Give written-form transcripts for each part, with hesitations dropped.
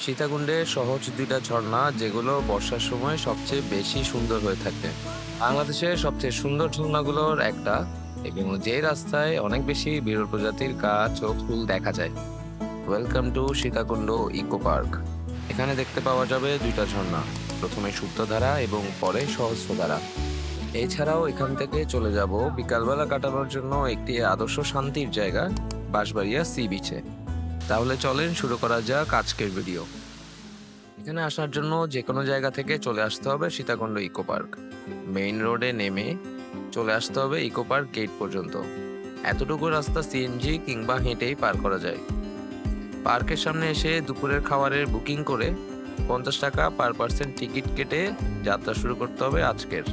সীতাকুণ্ডে সহজ দুইটা ঝর্ণা যেগুলো বর্ষার সময় সবচেয়ে বেশি সুন্দর হয়ে থাকে। বাংলাদেশের সবচেয়ে সুন্দর ঝর্ণাগুলোর একটা, এবং যে রাস্তায় অনেক বেশি বিরল প্রজাতির গাছ ও ফুল দেখা যায়। Welcome to Sitakunda Eco Park. এখানে দেখতে পাওয়া যাবে দুইটা ঝর্ণা, প্রথমে সুপ্তধারা এবং পরে সহস্রধারা। এছাড়াও এখান থেকে চলে যাব বিকালবেলা কাটানোর জন্য একটি আদর্শ শান্তির জায়গা, বাঁশবাড়িয়া সি বিচে। তাহলে চলেন শুরু করা যাক আজকের ভিডিও। এখানে আসার জন্য যে কোনো জায়গা থেকে চলে আসতে হবে সীতাকুণ্ড ইকো পার্ক। মেইন রোডে নেমে চলে আসতে হবে ইকো পার্ক গেট পর্যন্ত। এতটুকু রাস্তা সিএনজি কিংবা হেঁটেই পার করা যায়। পার্কের সামনে এসে দুপুরের খাবারের বুকিং করে 50 টাকা পার পার্সন টিকিট কেটে যাত্রা শুরু করতে হবে আজকের।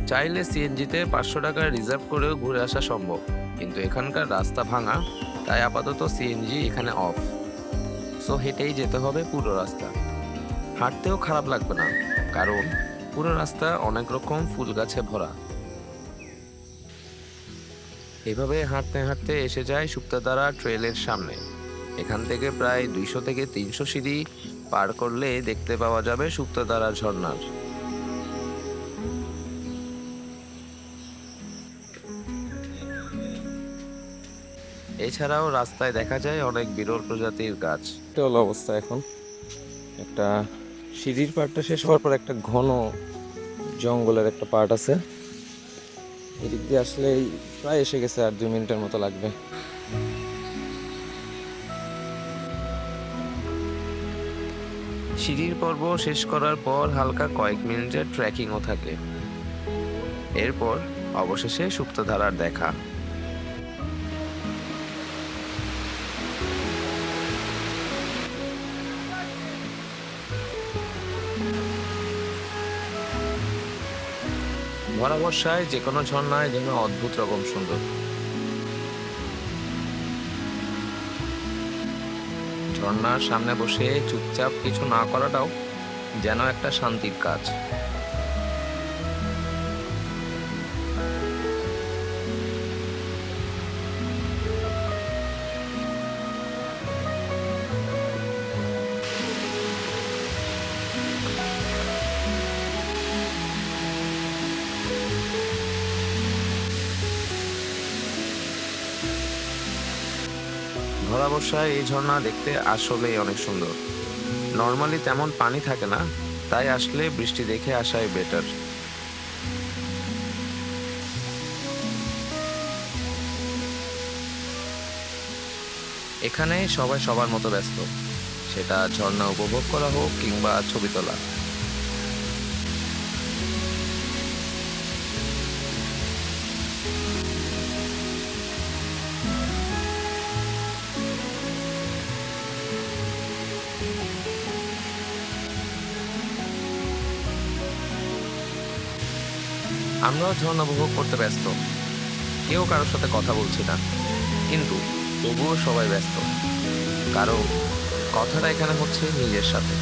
চাইলে সিএনজিতে 500 টাকা রিজার্ভ করেও ঘুরে আসা সম্ভব, কিন্তু এখানকার রাস্তা ভাঙা, তাই আপাতত সিএনজি এখানে অফ। সো হেঁটেই যেতে হবে পুরো রাস্তা। হাঁটতেও খারাপ লাগবে না, কারণ পুরো রাস্তা অনেক রকম ফুল গাছে ভরা। এভাবে হাঁটতে হাঁটতে এসে যায় সুপ্তধারা ট্রেলের সামনে। এখান থেকে প্রায় 200 থেকে 300 সিঁড়ি পার করলে দেখতে পাওয়া যাবে সুপ্তধারা ঝর্ণার। এছাড়াও রাস্তায় দেখা যায় অনেক বিরল প্রজাতির গাছ। এটা হলো অবস্থা এখন। একটা সিঁড়ির পার্টটা শেষ হওয়ার পর একটা ঘন জঙ্গলের একটা পার্ট আছে। এদিক দিয়ে আসলে প্রায় এসে গেছে, আর 2 মিনিটের মতো লাগবে। সিঁড়ির পর্ব শেষ করার পর হালকা কয়েক মিনিটের ট্রেকিংও থাকে। এরপর অবশেষে সুপ্তধারার দেখা। ভরা বর্ষায় যে কোনো ঝর্ণায় যেন অদ্ভুত রকম সুন্দর। ঝর্ণার সামনে বসে চুপচাপ কিছু না করাটাও যেন একটা শান্তির কাজ। ভরা বর্ষায় এই ঝর্ণা দেখতে আসলেই অনেক সুন্দর। নর্মালি তেমন পানি থাকে না, তাই আসলে বৃষ্টি দেখে আসাই বেটার। এখানে সবাই সবার মতো ব্যস্ত, সেটা ঝর্ণা উপভোগ করা হোক কিংবা ছবি তোলা। আমরাও ঝর্ণা উপভোগ করতে ব্যস্ত, কেউ কারোর সাথে কথা বলছি না, কিন্তু তবুও সবাই ব্যস্ত, কারণ কথাটা এখানে হচ্ছে নিজের সাথে।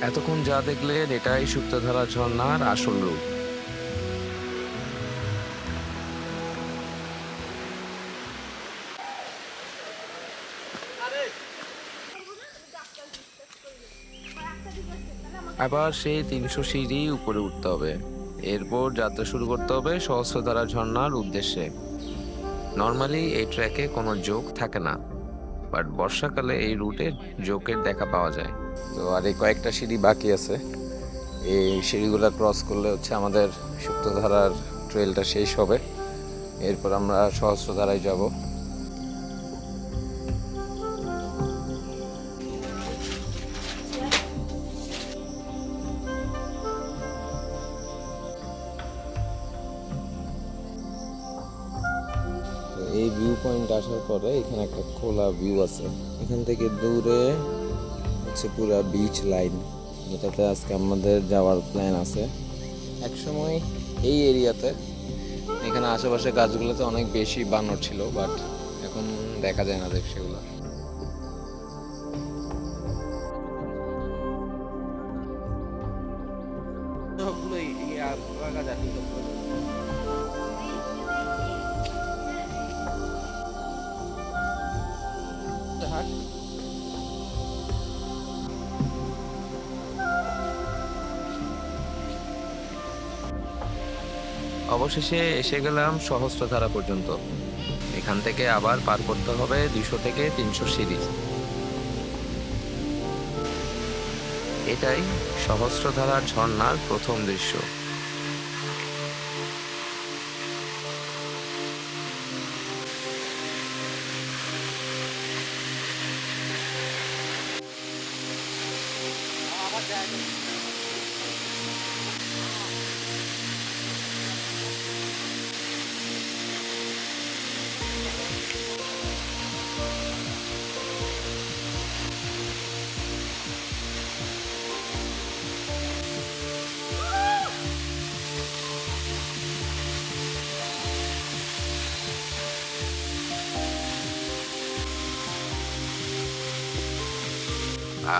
এতক্ষণ যা দেখলেন এটাই সুপ্তধারা ঝর্ণার আসল রূপ। আবার সেই 300 সিঁড়ি উপরে উঠতে হবে। এরপর যাত্রা শুরু করতে হবে সহস্রধারা ঝর্ণার উদ্দেশ্যে। নর্মালি এই ট্র্যাকে কোনো জোক থাকে না, বাট বর্ষাকালে এই রুটে জোকের দেখা পাওয়া যায়। তো আর এই কয়েকটা সিঁড়ি বাকি আছে, এই সিঁড়িগুলো ক্রস করলে হচ্ছে আমাদের সুপ্তধারার ট্রেলটা শেষ হবে। এরপর আমরা সহস্রধারায় যাব। এই ভিউ পয়েন্ট আসার পরে এখানে একটা খোলা ভিউ আছে, এখান থেকে দূরে হচ্ছে পুরা বিচ লাইন, যেটাতে আজকে আমাদের যাওয়ার প্ল্যান আছে। একসময় এই এরিয়াতে এখানে আশেপাশে গাছগুলোতে অনেক বেশি বানর ছিল, বাট এখন দেখা যায় না সেগুলো। অবশেষে এসে গেলাম সহস্রধারা পর্যন্ত। এখান থেকে আবার পার করতে হবে 200 থেকে 300 সিঁড়ি। এটাই সহস্রধারা ঝর্ণার প্রথম দৃশ্য।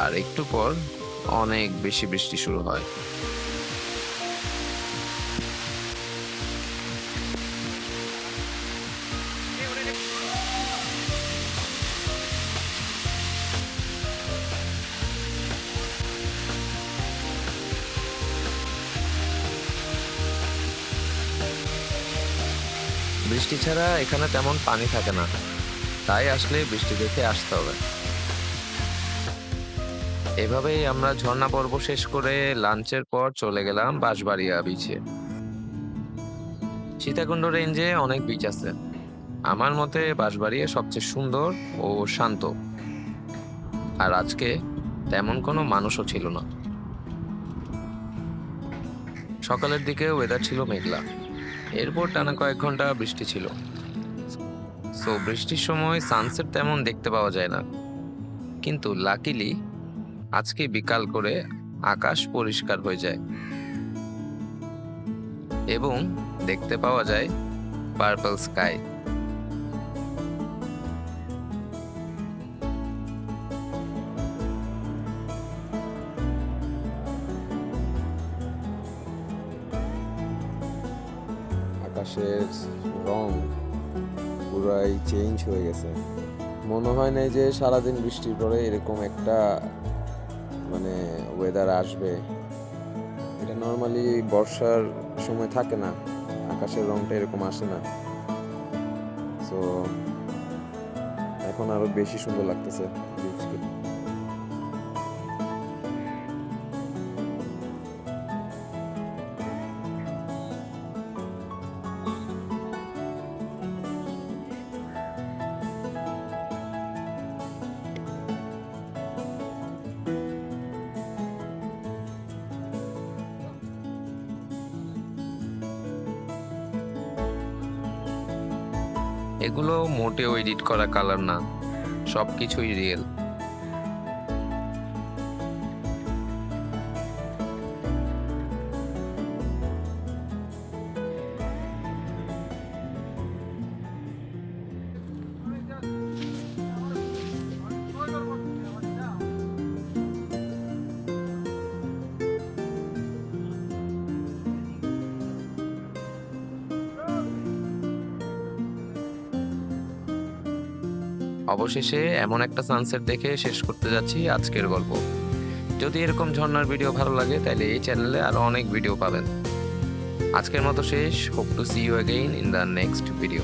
আর একটু পর অনেক বেশি বৃষ্টি শুরু হয়। বৃষ্টি ছাড়া এখানে তেমন পানি থাকে না, তাই আসলে বৃষ্টি দেখে আসতে হবে। এভাবেই আমরা ঝর্ণা পর্ব শেষ করে লাঞ্চের পর চলে গেলাম বাঁশবাড়িয়া বিচে। সীতাকুণ্ড রেঞ্জে অনেক বিচ আছে, আমার মতে বাঁশবাড়িয়া সবচেয়ে সুন্দর ও শান্ত। আর আজকে তেমন কোনো মানুষও ছিল না। সকালের দিকে ওয়েদার ছিল মেঘলা, এরপর টানা কয়েক ঘন্টা বৃষ্টি ছিল। সো বৃষ্টির সময় সানসেট তেমন দেখতে পাওয়া যায় না, কিন্তু লাকিলি আজকে বিকাল করে আকাশ পরিষ্কার হয়ে যায় এবং দেখতে পাওয়া যায় পার্পল স্কাই। আকাশের রং পুরাই চেঞ্জ হয়ে গেছে। মনে হয় না যে সারাদিন বৃষ্টির পরে এরকম একটা মানে ওয়েদার আসবে। এটা নর্মালি বর্ষার সময় থাকে না, আকাশের রংটা এরকম আসে না। সো এখন আরো বেশি সুন্দর লাগতেছে বিচকে। এগুলো মোটেও এডিট করা কালার না, সবকিছুই রিয়েল। অবশেষে এমন একটা সানসেট দেখে শেষ করতে যাচ্ছি আজকের গল্প। যদি এরকম ঝর্ণার ভিডিও ভালো লাগে তাহলে এই চ্যানেলে আরো অনেক ভিডিও পাবেন। আজকের মতো শেষ। Hope to see you again in the next video.